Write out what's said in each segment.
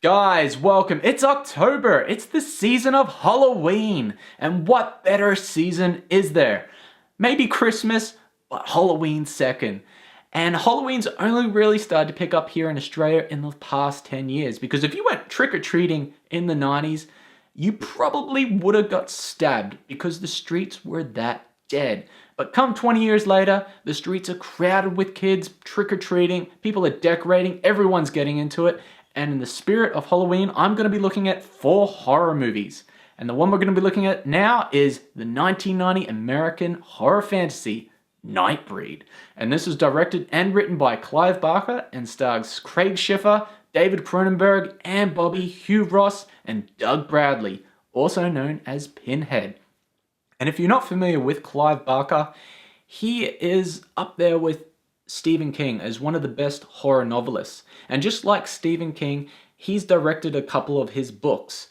Guys, welcome. It's October. It's the season of Halloween. And what better season is there? Maybe Christmas, but Halloween's second. And Halloween's only really started to pick up here in Australia in the past 10 years. Because if you went trick-or-treating in the 90s, you probably would have got stabbed because the streets were that dead. But come 20 years later, the streets are crowded with kids trick-or-treating, people are decorating, everyone's getting into it. And in the spirit of Halloween, I'm going to be looking at 4 horror movies. And the one we're going to be looking at now is the 1990 American horror fantasy, Nightbreed. And this was directed and written by Clive Barker and stars Craig Sheffer, David Cronenberg, Anne Bobby, Hugh Ross, and Doug Bradley, also known as Pinhead. And if you're not familiar with Clive Barker, he is up there with Stephen King as one of the best horror novelists. And just like Stephen King, he's directed a couple of his books,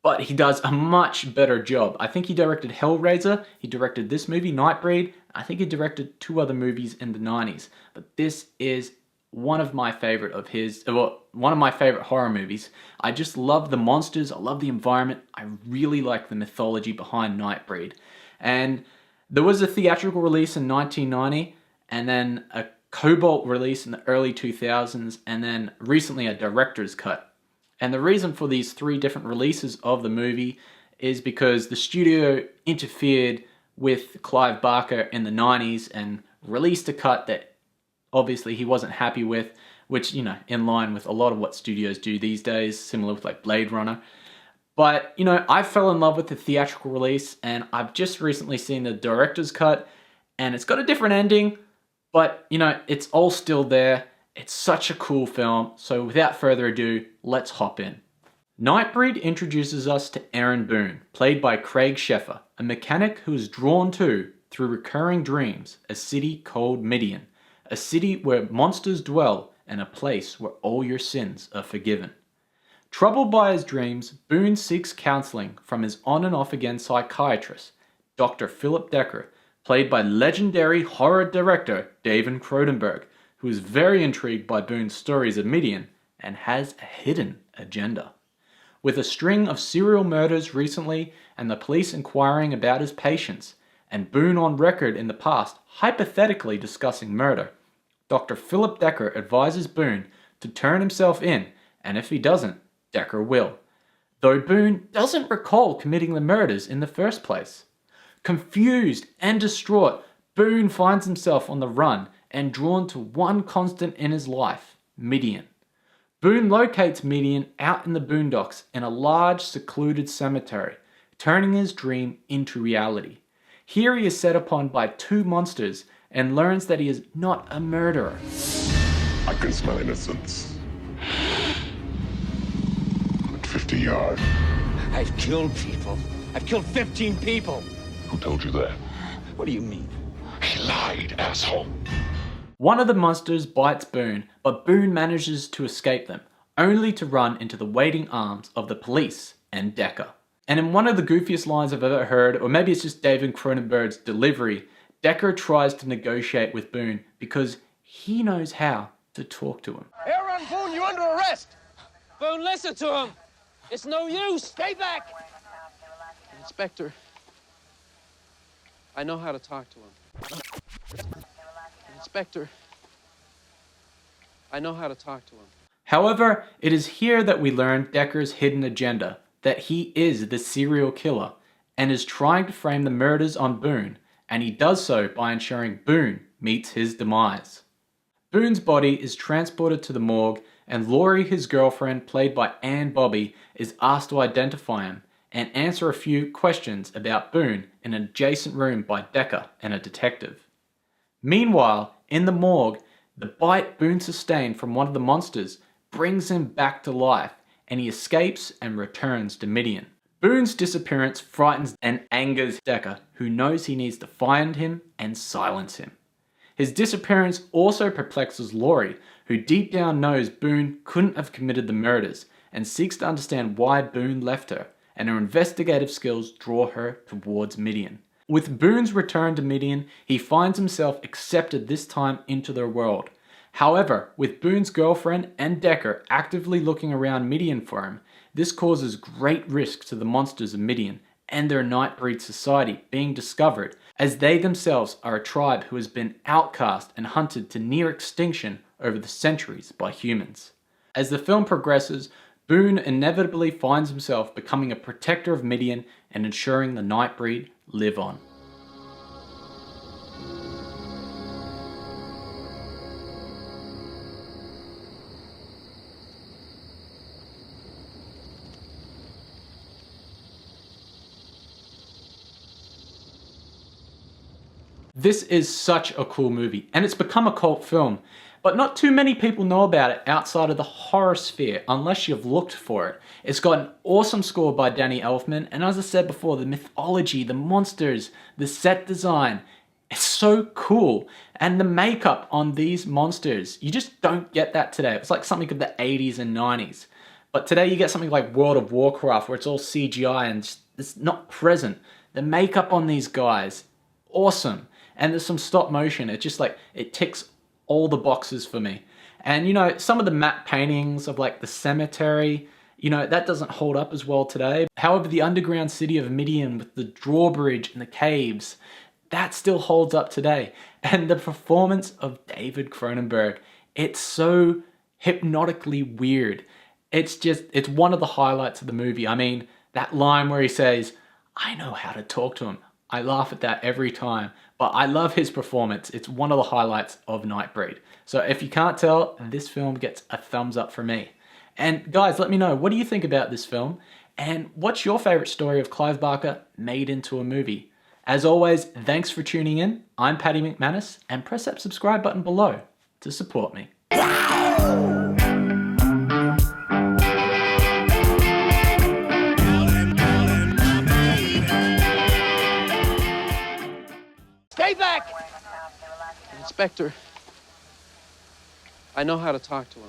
but he does a much better job. I think he directed Hellraiser, he directed this movie, Nightbreed, I think he directed 2 other movies in the 90s. But this is one of my favorite of his, one of my favorite horror movies. I just love the monsters, I love the environment, I really like the mythology behind Nightbreed. And there was a theatrical release in 1990, and then a Cobalt release in the early 2000s, and then recently a director's cut. And the reason for these 3 different releases of the movie is because the studio interfered with Clive Barker in the 90s and released a cut that obviously he wasn't happy with, which, you know, in line with a lot of what studios do these days, similar with like Blade Runner. But, you know, I fell in love with the theatrical release, and I've just recently seen the director's cut, and it's got a different ending. But, you know, it's all still there. It's such a cool film. So without further ado, let's hop in. Nightbreed introduces us to Aaron Boone, played by Craig Sheffer, a mechanic who is drawn to, through recurring dreams, a city called Midian, a city where monsters dwell and a place where all your sins are forgiven. Troubled by his dreams, Boone seeks counseling from his on and off again psychiatrist, Dr. Philip Decker, played by legendary horror director David Cronenberg, who is very intrigued by Boone's stories of Midian and has a hidden agenda. With a string of serial murders recently and the police inquiring about his patients, and Boone on record in the past hypothetically discussing murder, Dr. Philip Decker advises Boone to turn himself in, and if he doesn't, Decker will. Though Boone doesn't recall committing the murders in the first place. Confused and distraught, Boone finds himself on the run and drawn to one constant in his life, Midian. Boone locates Midian out in the boondocks in a large secluded cemetery, turning his dream into reality. Here he is set upon by 2 monsters and learns that he is not a murderer. I can smell innocence. At 50 yards. I've killed people. I've killed 15 people. Who told you that? What do you mean? He lied, asshole. One of the monsters bites Boone, but Boone manages to escape them, only to run into the waiting arms of the police and Decker. And in one of the goofiest lines I've ever heard, or maybe it's just David Cronenberg's delivery, Decker tries to negotiate with Boone because he knows how to talk to him. Aaron Boone, you're under arrest! Boone, listen to him! It's no use! Stay back! Inspector, I know how to talk to him. Inspector, I know how to talk to him. However, it is here that we learn Decker's hidden agenda, that he is the serial killer and is trying to frame the murders on Boone, and he does so by ensuring Boone meets his demise. Boone's body is transported to the morgue, and Laurie, his girlfriend, played by Anne Bobby, is asked to identify him and answer a few questions about Boone in an adjacent room by Decker and a detective. Meanwhile, in the morgue, the bite Boone sustained from one of the monsters brings him back to life, and he escapes and returns to Midian. Boone's disappearance frightens and angers Decker, who knows he needs to find him and silence him. His disappearance also perplexes Laurie, who deep down knows Boone couldn't have committed the murders and seeks to understand why Boone left her, and her investigative skills draw her towards Midian. With Boone's return to Midian, he finds himself accepted this time into their world. However, with Boone's girlfriend and Decker actively looking around Midian for him, this causes great risk to the monsters of Midian and their Nightbreed society being discovered, as they themselves are a tribe who has been outcast and hunted to near extinction over the centuries by humans. As the film progresses, Boone inevitably finds himself becoming a protector of Midian and ensuring the Nightbreed live on. This is such a cool movie, and it's become a cult film, but not too many people know about it outside of the horror sphere unless you've looked for it. It's got an awesome score by Danny Elfman, and as I said before, the mythology, the monsters, the set design, it's so cool. And the makeup on these monsters, you just don't get that today. It's like something of the 80s and 90s. But today you get something like World of Warcraft where it's all CGI and it's not present. The makeup on these guys, awesome. And there's some stop motion. It's just like, it ticks all the boxes for me. And you know, some of the matte paintings of like the cemetery, you know, that doesn't hold up as well today. However, the underground city of Midian with the drawbridge and the caves, that still holds up today. And the performance of David Cronenberg, it's so hypnotically weird. It's one of the highlights of the movie. I mean, that line where he says, "I know how to talk to him." I laugh at that every time, but I love his performance. It's one of the highlights of Nightbreed. So if you can't tell, this film gets a thumbs up from me. And guys, let me know, what do you think about this film? And what's your favorite story of Clive Barker made into a movie? As always, thanks for tuning in. I'm Paddy McManus, and press that subscribe button below to support me. Stay back! Inspector, I know how to talk to him.